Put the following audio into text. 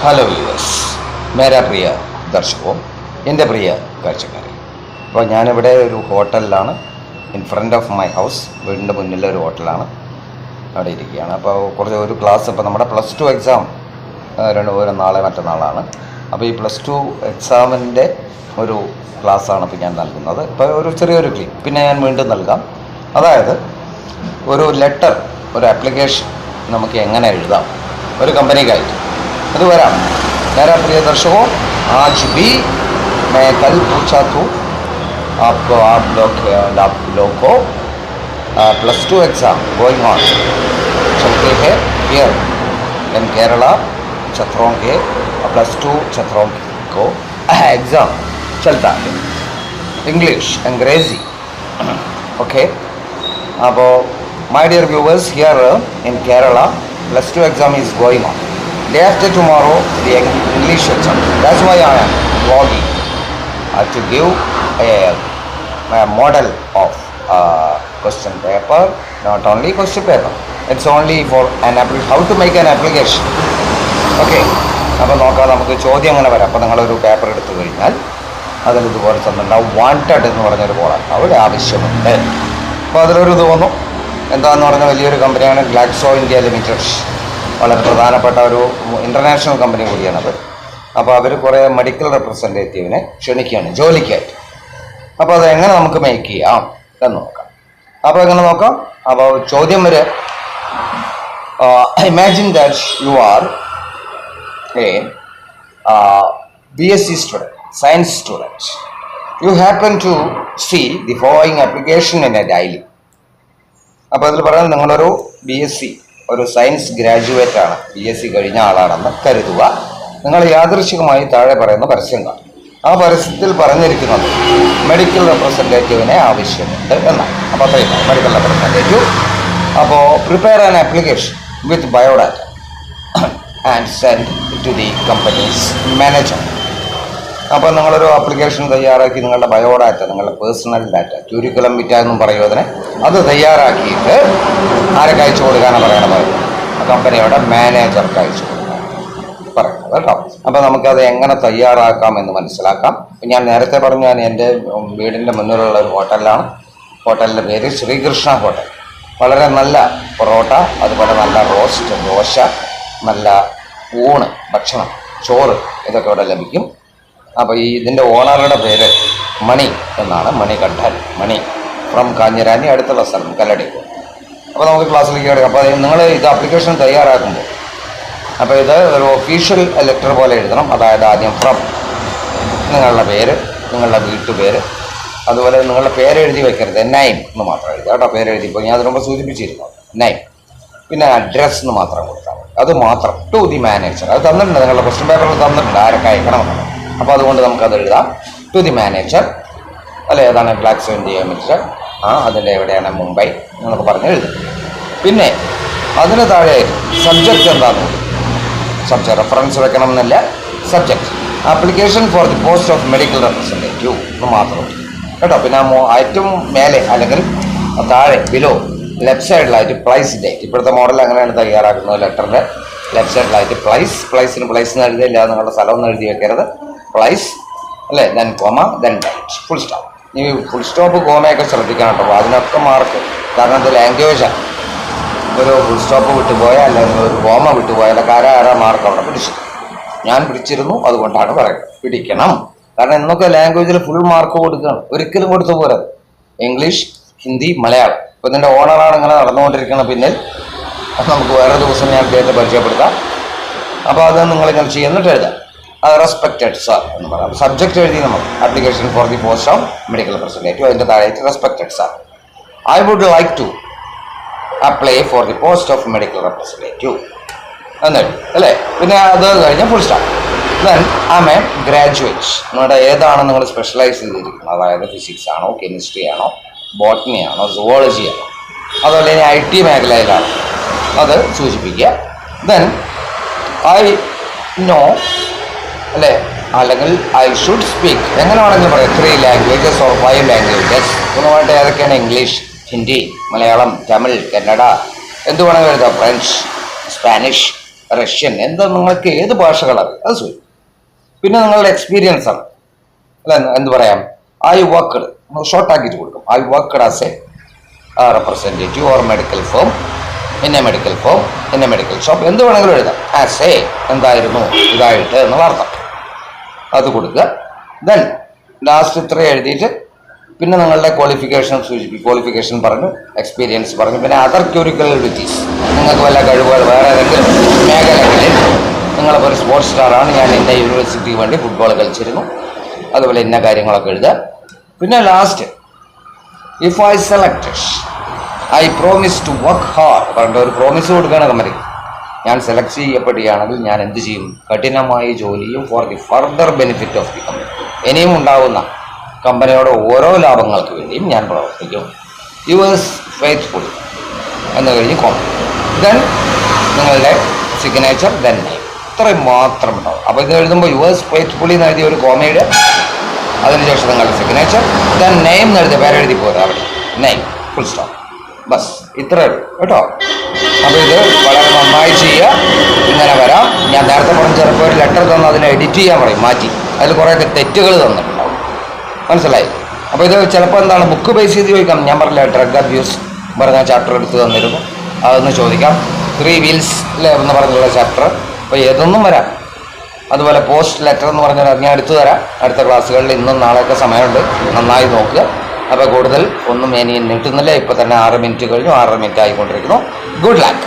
Hello viewers, മേരാ പ്രിയ ദർശകോ, എൻ്റെ പ്രിയ കാഴ്ചക്കാരെ. അപ്പോൾ ഞാനിവിടെ ഒരു ഹോട്ടലിലാണ്. In front of my house, വീടിൻ്റെ മുന്നിലെ ഒരു ഹോട്ടലാണ്. അവിടെ ഇരിക്കുകയാണ്. അപ്പോൾ ഒരു ക്ലാസ്, ഇപ്പോൾ നമ്മുടെ +2 എക്സാം നാളെ മറ്റന്നാളാണ്. അപ്പോൾ ഈ +2 എക്സാമിൻ്റെ ഒരു ക്ലാസ്സാണ് ഇപ്പോൾ ഞാൻ നൽകുന്നത്. ഇപ്പോൾ ഒരു ചെറിയൊരു ക്ലിപ്പ് പിന്നെ ഞാൻ വീണ്ടും നൽകാം. അതായത് ഒരു ലെറ്റർ, ഒരു ആപ്ലിക്കേഷൻ നമുക്ക് എങ്ങനെ എഴുതാം ഒരു കമ്പനിക്കായിട്ട്, അത് വരാം. मेरा प्रिय दर्शकों, आज भी मैं कल पूछा तो आप लोग को +2 एग्ज़ाम गोइंग ऑन चलते हैं हियर इन केरला. छात्रों के +2 छात्रों को एग्ज़ाम चलता है, इंग्लिश अंग्रेज़ी. ओके, अब my dear viewers, here in Kerala +2 exam is going on. Day after tomorrow the English exam. That's why I am vlogging to give a model of question paper. Not only question paper, it's only for an how to make an application. Okay, അപ്പോൾ നോക്കാം, നമുക്ക് ചോദ്യം അങ്ങനെ വരാം. അപ്പോൾ നിങ്ങളൊരു paper എടുത്തു കഴിഞ്ഞാൽ അതിൽ ഇതുപോലെ തന്നിട്ടുണ്ടാവും വാണ്ടഡ് എന്ന് പറഞ്ഞൊരു ബോർഡാണ്, അവിടെ ആവശ്യമുണ്ട്. അപ്പോൾ അതിലൊരു ഇത് വന്നു. എന്താണെന്ന് പറഞ്ഞാൽ വലിയൊരു കമ്പനിയാണ് ഗ്ലാക്സോ ഇന്ത്യ ലിമിറ്റഡ്. വളരെ പ്രധാനപ്പെട്ട ഒരു ഇൻ്റർനാഷണൽ കമ്പനി കൂടിയാണത്. അപ്പോൾ അവർ കുറേ മെഡിക്കൽ റെപ്രസെൻറ്റേറ്റീവിനെ ക്ഷണിക്കുകയാണ് ജോലിക്കായിട്ട്. അപ്പോൾ അത് എങ്ങനെ നമുക്ക് മേക്ക് ചെയ്യാം എന്ന് നോക്കാം. അപ്പോൾ എങ്ങനെ നോക്കാം? അപ്പോൾ ചോദ്യം വരെ, imagine that you are a BSc student, science student. You happen to see the following application in a daily. അപ്പോൾ അതിൽ പറയുന്നത് നിങ്ങളൊരു BSc, ഒരു സയൻസ് ഗ്രാജുവേറ്റ് ആണ്, BSc കഴിഞ്ഞ ആളാണെന്ന് കരുതുക. നിങ്ങൾ യാദൃശ്ചികമായി താഴെ പറയുന്ന പരസ്യം കാണും. ആ പരസ്യത്തിൽ പറഞ്ഞിരിക്കുന്നത് മെഡിക്കൽ റെപ്രസെൻറ്റേറ്റീവിനെ ആവശ്യമുണ്ട് എന്നാണ്. അപ്പോൾ അത്രയും മെഡിക്കൽ റെപ്രസെൻറ്റേറ്റീവ്. അപ്പോൾ prepare an application with biodata and send to the companies manager. അപ്പോൾ നിങ്ങളൊരു ആപ്ലിക്കേഷൻ തയ്യാറാക്കി നിങ്ങളുടെ ബയോഡാറ്റ, നിങ്ങളുടെ പേഴ്സണൽ ഡാറ്റ, ക്യൂരിക്കുലം വിറ്റ എന്നും പറയും അതിനെ, അത് തയ്യാറാക്കിയിട്ട് ആരൊക്കെ അയച്ചു കൊടുക്കാനാണ് പറയണത്? കമ്പനിയുടെ മാനേജർക്ക് അയച്ചു കൊടുക്കാൻ പറയുന്നത് കേട്ടോ. അപ്പോൾ നമുക്കത് എങ്ങനെ തയ്യാറാക്കാം എന്ന് മനസ്സിലാക്കാം. ഞാൻ നേരത്തെ പറഞ്ഞു, ഞാൻ എൻ്റെ വീടിൻ്റെ മുന്നിലുള്ള ഒരു ഹോട്ടലിലാണ്. ഹോട്ടലിൻ്റെ പേര് ശ്രീകൃഷ്ണ ഹോട്ടൽ. വളരെ നല്ല പൊറോട്ട, അതുപോലെ നല്ല റോസ്റ്റ്, ദോശ, നല്ല ഊണ്, ഭക്ഷണം, ചോറ്, ഇതൊക്കെ ഇവിടെ ലഭിക്കും. അപ്പോൾ ഇതിൻ്റെ ഓണറുടെ പേര് മണി എന്നാണ്, മണികണ്ഠൻ, മണി ഫ്രം കാഞ്ഞിരാനി, അടുത്തുള്ള സ്ഥലം കല്ലടി. അപ്പോൾ നമുക്ക് ക്ലാസ്സിലേക്ക് കിടക്കാം. അപ്പോൾ നിങ്ങൾ ഇത് ആപ്ലിക്കേഷൻ തയ്യാറാക്കുമ്പോൾ അപ്പോൾ ഇത് ഒരു ഒഫീഷ്യൽ ലെറ്റർ പോലെ എഴുതണം. അതായത് ആദ്യം ഫ്രം, നിങ്ങളുടെ പേര്, നിങ്ങളുടെ വീട്ടുപേര്, അതുപോലെ നിങ്ങളുടെ പേര് എഴുതി വെക്കരുത്, നൈം എന്ന് മാത്രം എഴുതുക കേട്ടോ. പേര് എഴുതിപ്പോൾ ഞാൻ അതിന് മുമ്പ് സൂചിപ്പിച്ചിരുന്നു, നൈം. പിന്നെ അഡ്രസ്സ് എന്ന് മാത്രം കൊടുത്താൽ മതി, അത് മാത്രം. ടു ദി മാനേജർ, അത് തന്നിട്ടുണ്ട്, നിങ്ങളുടെ ക്വസ്റ്റ്യൻ പേപ്പറിൽ തന്നിട്ടുണ്ട് ആരൊക്കെ അയക്കണമെന്നാണ്. അപ്പോൾ അതുകൊണ്ട് നമുക്കത് എഴുതാം, ടു ദി മാനേജർ. അല്ല, ഏതാണ് ഗ്ലാക്സോ ഇന്ത്യ ലിമിറ്റഡ്, അതിൻ്റെ എവിടെയാണ്, മുംബൈ എന്നൊക്കെ പറഞ്ഞ് എഴുതും. പിന്നെ അതിന് താഴെ സബ്ജക്റ്റ് എന്താണെന്ന് നോക്കും. സബ്ജക്റ്റ് റെഫറൻസ് വെക്കണം എന്നല്ല, subject application for the post of medical representative എന്ന് മാത്രം കേട്ടോ. പിന്നെ ഏറ്റവും മേലെ അല്ലെങ്കിൽ താഴെ ബിലോ ലെഫ്റ്റ് സൈഡിലായിട്ട് പ്ലേസ് ഡേറ്റ്. ഇപ്പോഴത്തെ മോഡൽ അങ്ങനെയാണ് തയ്യാറാക്കുന്നത്. ലെറ്ററിൻ്റെ ലെഫ്റ്റ് സൈഡിലായിട്ട് പ്ലേസിന് പ്ലേസ് എന്ന് എഴുതിയില്ല, നിങ്ങളുടെ സ്ഥലം ഒന്ന് എഴുതി വെക്കരുത്. പ്ലേസ് അല്ലേ, then comma, then date, full stop. ഈ ഫുൾ സ്റ്റോപ്പ് കോമയൊക്കെ ശ്രദ്ധിക്കണം കേട്ടോ, അതിനൊക്കെ മാർക്ക്. കാരണം ഇത് ലാംഗ്വേജാണ്. ഒരു ഫുൾ സ്റ്റോപ്പ് വിട്ടുപോയാൽ അല്ലെങ്കിൽ ഒരു കോമ വിട്ടുപോയാലൊക്കെ ആരാ മാർക്ക് അവിടെ പിടിച്ചു. ഞാൻ പിടിച്ചിരുന്നു, അതുകൊണ്ടാണ് പറയുന്നത് പിടിക്കണം. കാരണം ഇന്നൊക്കെ ലാംഗ്വേജിൽ ഫുൾ മാർക്ക് കൊടുക്കുകയാണ്, ഒരിക്കലും കൊടുത്തു പോരത്. ഇംഗ്ലീഷ്, ഹിന്ദി, മലയാളം. ഇപ്പോൾ ഇതിൻ്റെ ഓണറാണ് ഇങ്ങനെ നടന്നുകൊണ്ടിരിക്കുന്നത്. പിന്നിൽ അത് നമുക്ക് വേറെ ദിവസം ഞാൻ പേര് പരിചയപ്പെടുത്താം. അപ്പോൾ അത് നിങ്ങളിങ്ങനെ ചെയ്യുന്നിട്ട് എഴുതാം. റെസ്പെക്റ്റഡ് സാർ എന്ന് പറയാം. സബ്ജക്റ്റ് എഴുതി നമ്മൾ application for the post of medical representative. അതിൻ്റെ താഴെയായിട്ട് respected sir, I would like to apply for the post of medical representative എന്നെഴുതി അല്ലേ. പിന്നെ അത് കഴിഞ്ഞ് full stop. Then I am a graduate. നിങ്ങളുടെ ഏതാണ് നിങ്ങൾ സ്പെഷ്യലൈസ് ചെയ്തിരിക്കുന്നത്, അതായത് ഫിസിക്സ് ആണോ, കെമിസ്ട്രി ആണോ, ബോട്ടണി ആണോ, സുവോളജി ആണോ, അതുപോലെ ഇനി IT മേഖലയിലാണോ, അത് സൂചിപ്പിക്കുക. ദെൻ ഐ നോ അല്ലേ, അല്ലെങ്കിൽ ഐ ഷുഡ് സ്പീക്ക്, എങ്ങനെ വേണമെങ്കിലും പറയാം, 3 ലാംഗ്വേജസ് ഓർ 5 ലാംഗ്വേജസ് എന്ന് പറഞ്ഞിട്ട് ഏതൊക്കെയാണ്? ഇംഗ്ലീഷ്, ഹിന്ദി, മലയാളം, തമിഴ്, കന്നഡ, എന്ത് വേണമെങ്കിലും എഴുതാം, ഫ്രഞ്ച്, സ്പാനിഷ് റഷ്യൻ, എന്താ നിങ്ങൾക്ക് ഏത് ഭാഷകളാണ് അത് ശരി. പിന്നെ നിങ്ങളുടെ എക്സ്പീരിയൻസ് ആണ്, അല്ല എന്ത് പറയാം, ഐ വർക്ക്ഡ് ഷോർട്ട് ആക്കിയിട്ട് കൊടുക്കും. I worked as A representative or medical firm, in A medical firm, in A medical shop, എന്ത് വേണമെങ്കിലും എഴുതാം. ആസ് എ എന്തായിരുന്നു ഇതായിട്ട് എന്നുള്ള അർത്ഥം അത് കൊടുക്കുക. ദെൻ ലാസ്റ്റ് ഇത്ര എഴുതിയിട്ട് പിന്നെ നിങ്ങളുടെ ക്വാളിഫിക്കേഷൻ സൂചിപ്പിക്കും. ക്വാളിഫിക്കേഷൻ പറഞ്ഞു, എക്സ്പീരിയൻസ് പറഞ്ഞു, പിന്നെ അതർ ക്യൂരിക്കുലറിറ്റീസ്, നിങ്ങൾക്ക് വല്ല കഴിവുകൾ വേറെ ഏതെങ്കിലും മേഖലകളിൽ നിങ്ങളിപ്പോൾ ഒരു സ്പോർട്സ് സ്റ്റാറാണ്, ഞാൻ ഇന്ന യൂണിവേഴ്സിറ്റിക്ക് വേണ്ടി ഫുട്ബോൾ കളിച്ചിരുന്നു, അതുപോലെ ഇന്ന കാര്യങ്ങളൊക്കെ എഴുതുക. പിന്നെ last if I selected I promise to work hard പറഞ്ഞിട്ട് ഒരു പ്രോമിസ് കൊടുക്കുകയാണ് കമ്പനി. ഞാൻ സെലക്ട് ചെയ്യപ്പെടുകയാണെങ്കിൽ ഞാൻ എന്ത് ചെയ്യും, കഠിനമായ ജോലിയും for the further benefit of the company, ഇനിയും ഉണ്ടാവുന്ന കമ്പനിയുടെ ഓരോ ലാഭങ്ങൾക്ക് വേണ്ടിയും ഞാൻ പ്രവർത്തിക്കും. യുവേഴ്സ് ഫെയ്ത്ത്ഫുൾ എന്ന് കഴിഞ്ഞ് കോമ, ദെൻ നിങ്ങളുടെ സിഗ്നേച്ചർ, ദെൻ നെയിം, ഇത്രയും മാത്രം ഉണ്ടാവും. അപ്പോൾ ഇത് എഴുതുമ്പോൾ യുവേഴ്സ് ഫെയ്ത്ത്ഫുള്ളി എന്ന് എഴുതിയ ഒരു കോമയുടെ, അതിനുശേഷം നിങ്ങളുടെ സിഗ്നേച്ചർ, ദെൻ നെയിം എന്ന് എഴുതിയ പേരെഴുതി പോരാ, അവിടെ നെയിം ഫുൾ സ്റ്റോപ്പ്, ബസ് ഇത്രയേ ഉള്ളൂ കേട്ടോ. അപ്പോൾ ഇത് വളരെ നന്നായി ചെയ്യുക. ഇങ്ങനെ വരാം. ഞാൻ നേരത്തെ പറഞ്ഞ ചിലപ്പോൾ ഒരു ലെറ്റർ തന്ന് അതിനെ എഡിറ്റ് ചെയ്യാൻ പറയും, മാറ്റി, അതിൽ കുറേയൊക്കെ തെറ്റുകൾ തന്നിട്ടുണ്ടാവും, മനസ്സിലായി. അപ്പോൾ ഇത് ചിലപ്പോൾ എന്താണ് ബുക്ക് ബേസ് ചെയ്ത് ചോദിക്കാം. ഞാൻ പറഞ്ഞില്ല ഡ്രഗ് അബ്യൂസ് പറഞ്ഞ ചാപ്റ്റർ എടുത്ത് തന്നിരുന്നു, അതൊന്ന് ചോദിക്കാം. 3 വീൽസ് എന്ന് പറഞ്ഞുള്ള ചാപ്റ്റർ, അപ്പോൾ ഏതൊന്നും വരാം. അതുപോലെ പോസ്റ്റ് ലെറ്റർ എന്ന് പറഞ്ഞാൽ അത് ഞാൻ എടുത്തു തരാം അടുത്ത ക്ലാസ്സുകളിൽ. ഇന്നും നാളെയൊക്കെ സമയമുണ്ട്, നന്നായി നോക്കുക. അപ്പോൾ കൂടുതൽ ഒന്നും ഇനി നീട്ടുന്നില്ല. ഇപ്പോൾ തന്നെ 6 മിനിറ്റ് കഴിഞ്ഞു, 6.5 മിനിറ്റ് ആയിക്കൊണ്ടിരിക്കുന്നു. Good luck.